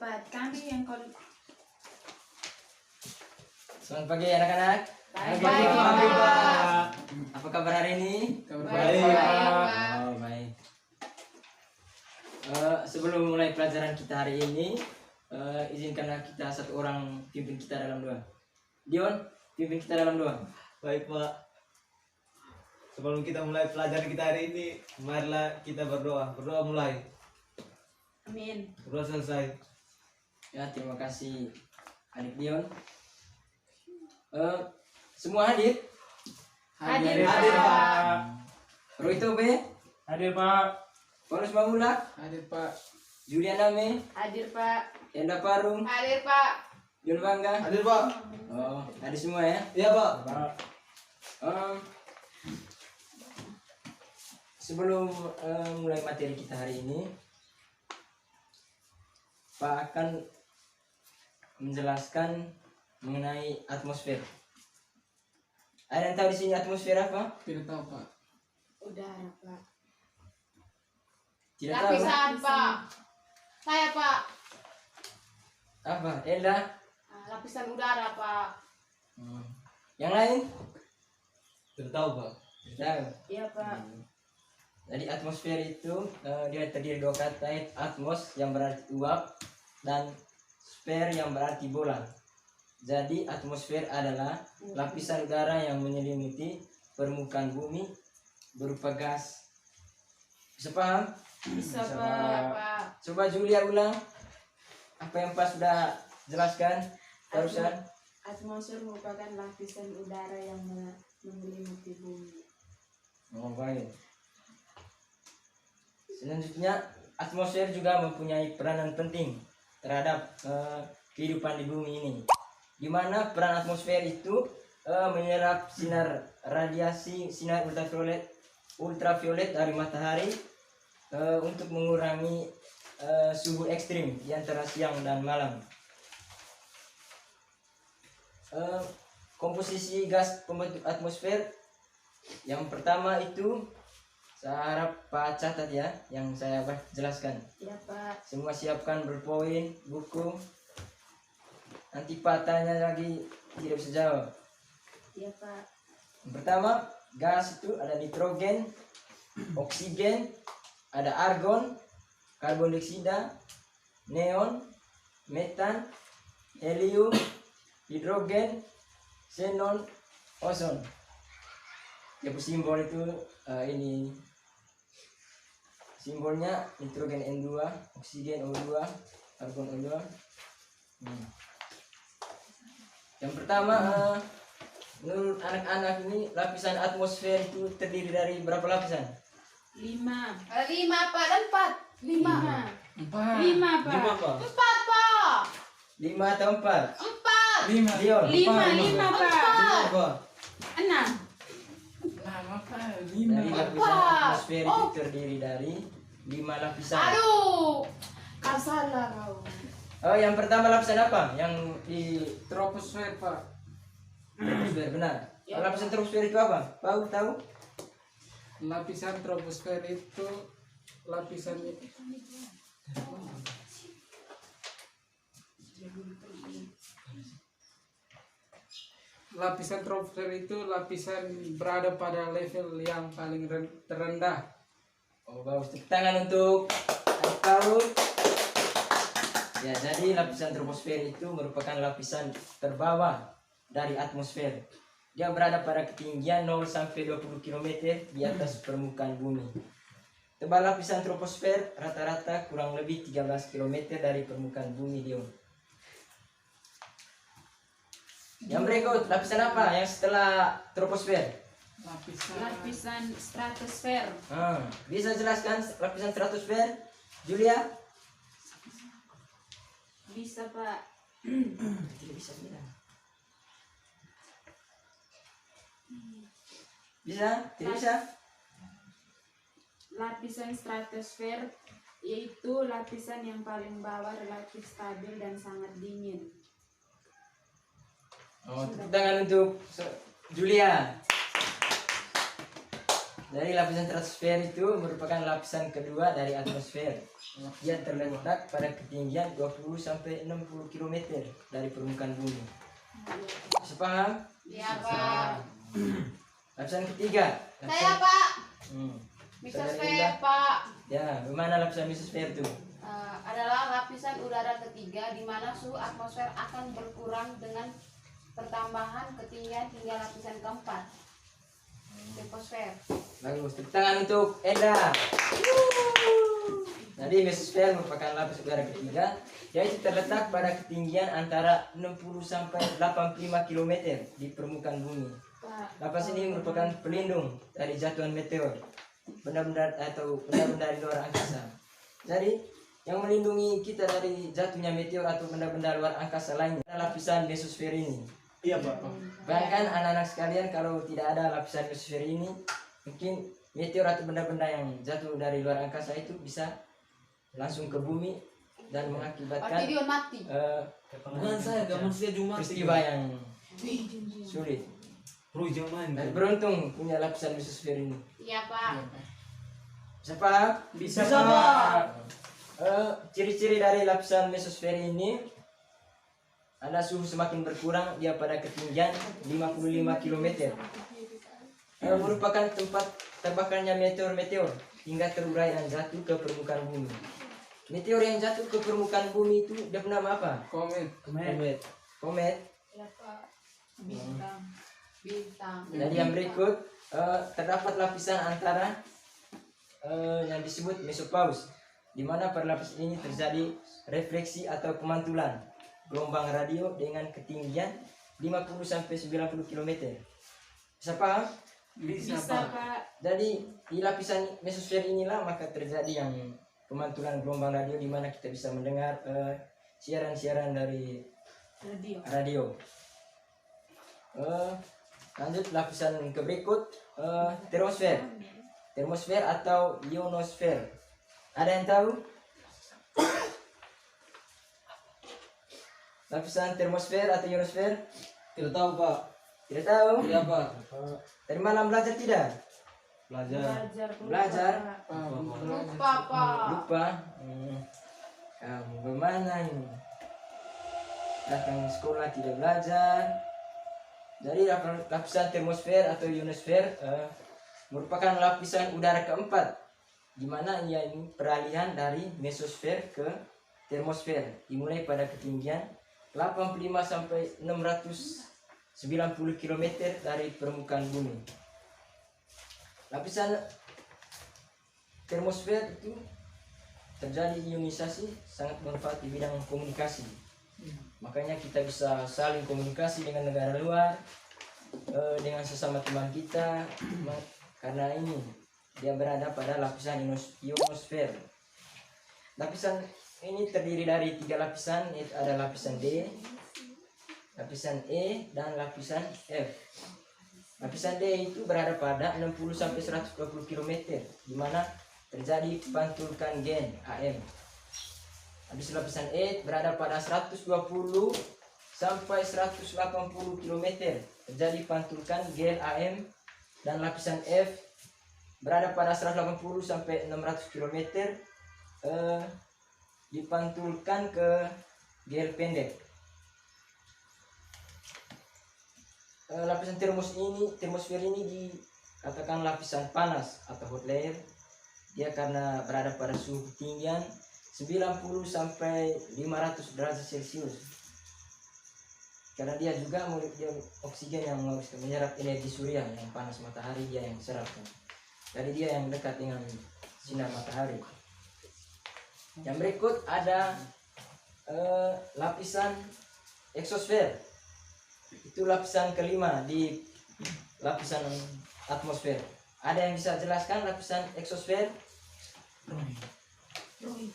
Pak. Kami yang Selamat pagi anak-anak. Baik, Pak. Apa kabar hari ini? Baik, Pak. Oh, baik. Sebelum mulai pelajaran kita hari ini, izinkanlah kita satu orang pimpin kita dalam doa. Dion, pimpin kita dalam doa. Baik, Pak. Sebelum kita mulai pelajaran kita hari ini, marilah kita berdoa. Berdoa mulai. Amin. Berdoa selesai. Ya, terima kasih adik Dion. Semua hadir? Hadir, Hadir, Pak. Pak. Roito B, Hadir Pak. Paulus Mamula, Hadir Pak. Juliana Me, Hadir, Pak. Enda Parung, Hadir, Pak. John Bangga. Hadir, Pak. Oh, hadir semua ya. Iya, Pak. Pak. Sebelum mulai materi kita hari ini, Pak akan menjelaskan mengenai atmosfer. Ada yang tahu di sini atmosfer apa? Tidak tahu Pak. Udara, Pak. Tidak tahu. Lapisan, Pak. Saya, Pak. Apa? Enda? Lapisan udara, Pak. Yang lain? Tidak tahu, Pak. Tidak tahu. Iya, Pak. Jadi atmosfer itu dia terdiri dua kata, atmos yang berarti uap dan sfer yang berarti bola. Jadi atmosfer adalah lapisan udara yang menyelimuti permukaan bumi berupa gas. Bisa paham? Bisa, Bisa, Pak. Coba Julia ulang apa yang Pak sudah jelaskan barusan. Atmosfer merupakan lapisan udara yang menyelimuti bumi. Oh, baik. Selanjutnya, atmosfer juga mempunyai peranan penting terhadap kehidupan di bumi ini. Di mana peran atmosfer itu menyerap sinar radiasi sinar ultraviolet dari matahari untuk mengurangi suhu ekstrim di antara siang dan malam. Komposisi gas pembentuk atmosfer yang pertama itu saya harap Pak catat ya yang saya jelaskan. Iya, Pak. Semua siapkan berpoin, buku. Nanti Pak tanya lagi tidak bisa jawab. Iya, Pak. Yang pertama, gas itu ada nitrogen, oksigen, ada argon, karbon dioksida, neon, metan, helium, hidrogen, xenon, ozon. Ya simbol itu ini simbolnya nitrogen N2, oksigen O2, argon O2. Yang pertama, menurut anak-anak ini lapisan atmosfer itu terdiri dari berapa lapisan? 5. 5, Pak. Dan 4. 5. 4. 5, Pak. 5, Pak. 4, Pak. 5 atau 4? 4. 5. Dion? 5, Pak. 5, Pak. 6. Lama Pak. Jadi 5. lapisan Pak. atmosfer itu terdiri dari 5 lapisan. Aduh. Kau salah kau. Oh, yang pertama lapisan apa? Yang di Troposfer Pak. troposfer, benar. Ya. Lapisan troposfer itu apa? Tahu? Lapisan troposfer itu lapisan troposfer itu lapisan berada pada level yang paling terendah. Oh, bagus. Tepuk tangan untuk tahu. Ya, jadi lapisan troposfer itu merupakan lapisan terbawah dari atmosfer. Dia berada pada ketinggian 0 sampai 20 km di atas permukaan bumi. Tebal lapisan troposfer rata-rata kurang lebih 13 km dari permukaan bumi, Dio. Yang berikut, lapisan apa yang setelah troposfer? Lapisan stratosfer. Bisa jelaskan lapisan stratosfer, Julia? Bisa, Pak. Tidak bisa bilang. Bisa? Tidak bisa? Lapisan stratosfer yaitu lapisan yang paling bawah relatif stabil dan sangat dingin. Oh, tepuk tangan untuk Julia. Dari lapisan stratosfer itu merupakan lapisan kedua dari atmosfer. Dia terletak pada ketinggian 20 sampai 60 km dari permukaan bumi. Bisa paham? Iya Pak. Lapisan ketiga. Saya Pak. Hmm. Mesosfer Saudara Indah. Pak. Ya, bagaimana lapisan mesosfer itu? Adalah lapisan udara ketiga di mana suhu atmosfer akan berkurang dengan pertambahan ketinggian hingga lapisan keempat. Troposfer. Bagus, tepuk tangan untuk Enda. Jadi mesosfer merupakan lapis udara ketiga, yaitu terletak pada ketinggian antara 60 sampai 85 km di permukaan bumi. Lapas ini merupakan pelindung dari jatuhan meteor, benda-benda atau benda-benda di luar angkasa. Jadi, yang melindungi kita dari jatuhnya meteor atau benda-benda luar angkasa lainnya adalah lapisan mesosfer ini. Iya Pak. Bahkan anak-anak sekalian, kalau tidak ada lapisan mesosfer ini, mungkin meteor atau benda-benda yang jatuh dari luar angkasa itu bisa langsung ke bumi dan mengakibatkan Ortidion mati. Bukan saya, gak manusia Jumat. peristiwa yang sulit. Bro jangan. Dan beruntung punya lapisan mesosfer ini. Iya Pak. Bisa paham? Bisa, Bisa, Pak. Ciri-ciri dari lapisan mesosfer ini ada suhu semakin berkurang dia pada ketinggian 55 km. Merupakan tempat terbakarnya meteor-meteor hingga terurai dan jatuh ke permukaan bumi. Meteor yang jatuh ke permukaan bumi itu dia bernama apa? Komet. Komet. Iya Pak. Bintang. Bintang. Jadi yang berikut terdapat lapisan antara yang disebut mesopaus, di mana pada lapis ini terjadi refleksi atau pemantulan gelombang radio dengan ketinggian 50 sampai 90 km. Bisa paham? Bisa, Bisa Pak. Pak. Jadi di lapisan mesosfer inilah maka terjadi yang pemantulan gelombang radio di mana kita bisa mendengar siaran-siaran dari radio. Lanjut lapisan ke berikut, termosfer. Termosfer atau ionosfer. Ada yang tahu? Lapisan termosfer atau ionosfer? Tidak tahu Pak. Tidak tahu? Iya Pak. Tadi malam belajar tidak? Belajar. Belajar? Lupa Pak. Lupa? Kamu bagaimana ini? Datang sekolah tidak belajar. Jadi lapisan termosfer atau ionosfer merupakan lapisan udara keempat, di mana ia ini peralihan dari mesosfer ke termosfer dimulai pada ketinggian 85 sampai 690 km dari permukaan bumi. Lapisan termosfer itu terjadi ionisasi sangat bermanfaat di bidang komunikasi. Makanya kita bisa saling komunikasi dengan negara luar, dengan sesama teman kita, karena ini dia berada pada lapisan ionosfer. Lapisan ini terdiri dari 3 lapisan, yaitu ada lapisan D, lapisan E, dan lapisan F. Lapisan D itu berada pada 60 sampai 120 km, di mana terjadi pantulkan gen AM. Habis lapisan E berada pada 120 sampai 180 km, terjadi pantulkan gen AM, dan lapisan F berada pada 180 sampai 600 km, dipantulkan ke gel pendek. Lapisan termosfer ini dikatakan lapisan panas atau hot layer. Dia karena berada pada suhu ketinggian 90 sampai 500 derajat Celcius. Karena dia juga oksigen yang menyerap energi surya, yang panas matahari dia yang serap. Jadi dia yang dekat dengan sinar matahari. Yang berikut ada lapisan eksosfer. Itu lapisan kelima di lapisan atmosfer. Ada yang bisa jelaskan lapisan eksosfer? Roy,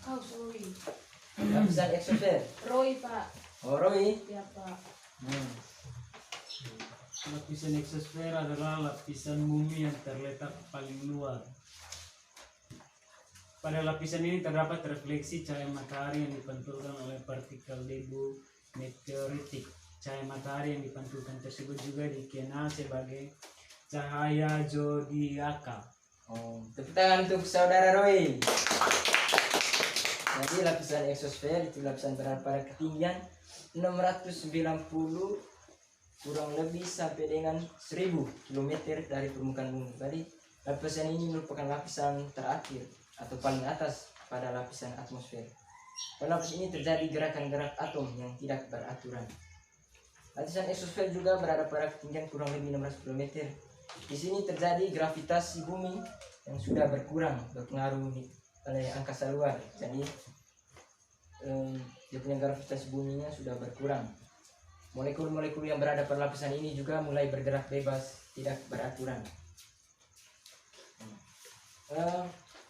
kau sorry. Lapisan eksosfer. Roy Pak. Oh, Roy. Ya Pak. Lapisan eksosfer adalah lapisan bumi yang terletak paling luar. Pada lapisan ini terdapat refleksi cahaya matahari yang dipantulkan oleh partikel debu meteoritik. Cahaya matahari yang dipantulkan tersebut juga dikenal sebagai Cahaya Zodiaka. Oh, tepuk tangan untuk saudara Roy. Jadi lapisan exosfer itu lapisan berada pada ketinggian 690 kurang lebih sampai dengan 1000 km dari permukaan bumi. Jadi lapisan ini merupakan lapisan terakhir atau paling atas pada lapisan atmosfer. Pada lapis ini terjadi gerakan-gerak atom yang tidak beraturan. Lapisan exosfer juga berada pada ketinggian kurang lebih 600 km. Di sini terjadi gravitasi bumi yang sudah berkurang berpengaruh oleh angkasa luar. Jadi dia punya gravitasi buminya sudah berkurang. Molekul-molekul yang berada pada lapisan ini juga mulai bergerak bebas, tidak beraturan.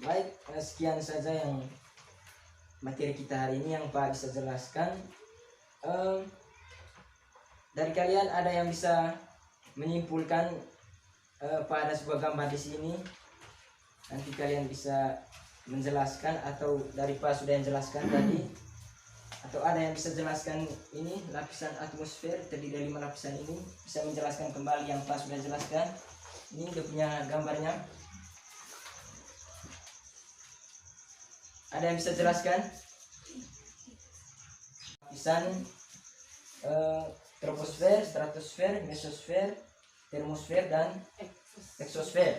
Baik, sekian saja yang materi kita hari ini yang Pak bisa jelaskan. Dari kalian ada yang bisa menyimpulkan pada sebuah gambar di sini? Nanti kalian bisa menjelaskan, atau dari Pak sudah yang jelaskan tadi, atau ada yang bisa jelaskan ini lapisan atmosfer terdiri dari 5 lapisan ini, bisa menjelaskan kembali yang Pak sudah jelaskan. Ini dia punya gambarnya. Ada yang bisa jelaskan? Lapisan troposfer, stratosfer, mesosfer, termosfer, dan exosfer.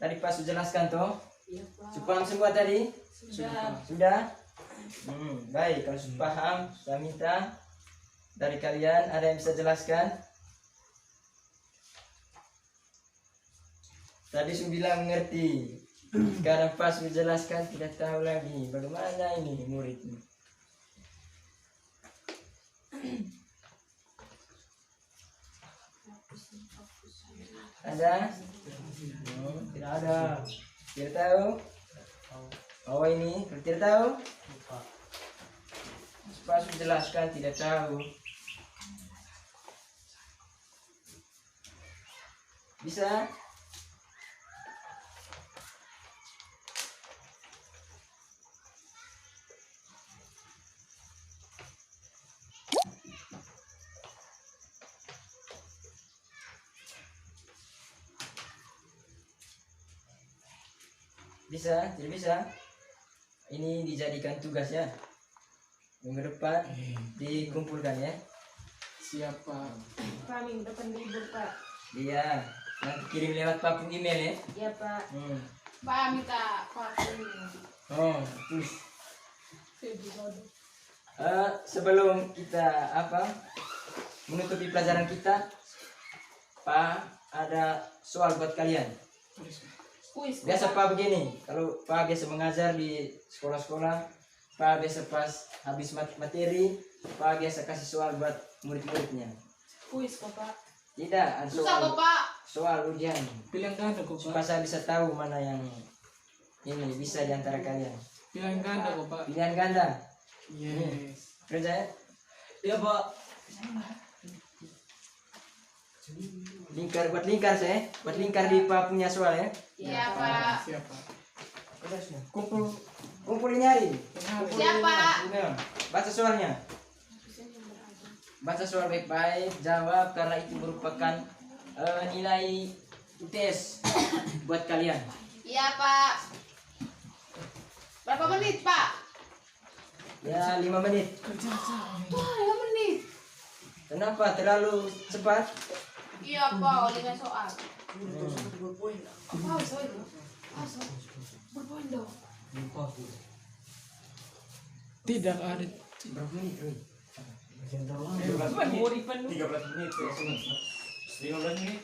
Tadi Pak sudah jelaskan toh? Iya, Pak. Sudah paham semua tadi? Sudah. Sudah? Baik, kalau sudah paham, saya minta dari kalian ada yang bisa jelaskan? Tadi sudah bilang mengerti, sekarang pas menjelaskan tidak tahu lagi bagaimana ini murid ini. Ada? Tidak ada. Tidak tahu? Oh ini, tidak tahu? Pas menjelaskan tidak tahu. Bisa? Bisa? Tidak bisa? Ini dijadikan tugas ya. Minggu depan dikumpulkan ya. Siapa? Pak, minggu depan libur, Pak. Iya, nanti kirim lewat Pak email ya. Iya, Pak. Pak minta Pak ini. Oh, terus. Sebelum kita menutupi pelajaran kita, Pak ada soal buat kalian. Kuis. Biasa Pak begini, kalau Pak biasa mengajar di sekolah-sekolah, Pak biasa pas habis materi, Pak biasa kasih soal buat murid-muridnya. Kuis kok, Pak. Tidak, ada Susah kok Pak. soal ujian. Pilihan ganda kok Supaya Pak. saya bisa tahu mana yang ini bisa di antara kalian. Pilihan ganda kok Pak. Pilihan ganda. Yes. Kerja ya? Iya Pak. Buat lingkar saya, buat lingkar di Pak punya soal ya. Iya Pak. Siapa? Udah sudah. Kumpul. Kumpul ini hari. Siapa? Udah. Baca soalnya. Baca soal baik-baik, jawab karena itu merupakan nilai tes buat kalian. Iya Pak. Berapa menit Pak? Ya 5 menit. Wah 5 menit. Kenapa terlalu cepat? Iya Pak, 5 soal. Apa soal itu? Berpoin dong. Tidak ada. Berapa menit, Roy? 13 menit. 15 menit.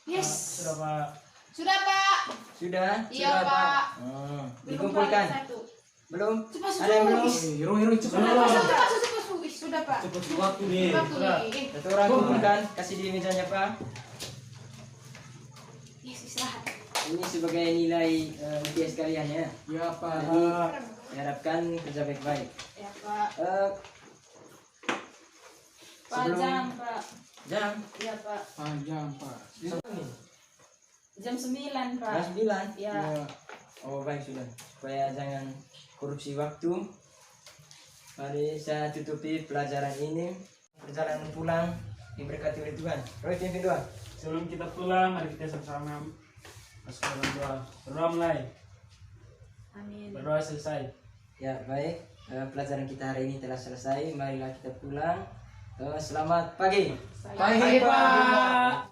Yes. Sudah Pak. Sudah Pak. Sudah? Iya Sudah, Pak. Dikumpulkan? Satu. Belum? Cepat Ada yang belum? Hero cepat. Cepat. Sudah Pak. Cepat waktu nih. Waktu nih. Satu orang kumpulkan, kasih di mejanya Pak. Yes, istirahat. Ini sebagai nilai UTS kalian ya. Ya Pak. Jadi diharapkan kerja baik-baik. Ya, Pak. Pak, Sebelum- jam, Pak. Jam Iya, Pak. Panjang Pak. Jam 9, Pak. jam 9. Ya. Ya. Oh baik sudah. Supaya jangan korupsi waktu. Mari saya tutupi pelajaran ini. Perjalanan pulang diberkati oleh Tuhan. Roy, pimpin doa. Sebelum kita pulang, mari kita sama-sama masuk dalam doa. Berdoa mulai. Amin. Berdoa selesai. Ya, baik. Pelajaran kita hari ini telah selesai. Marilah kita pulang. Selamat pagi. Saya Pagi, Pak.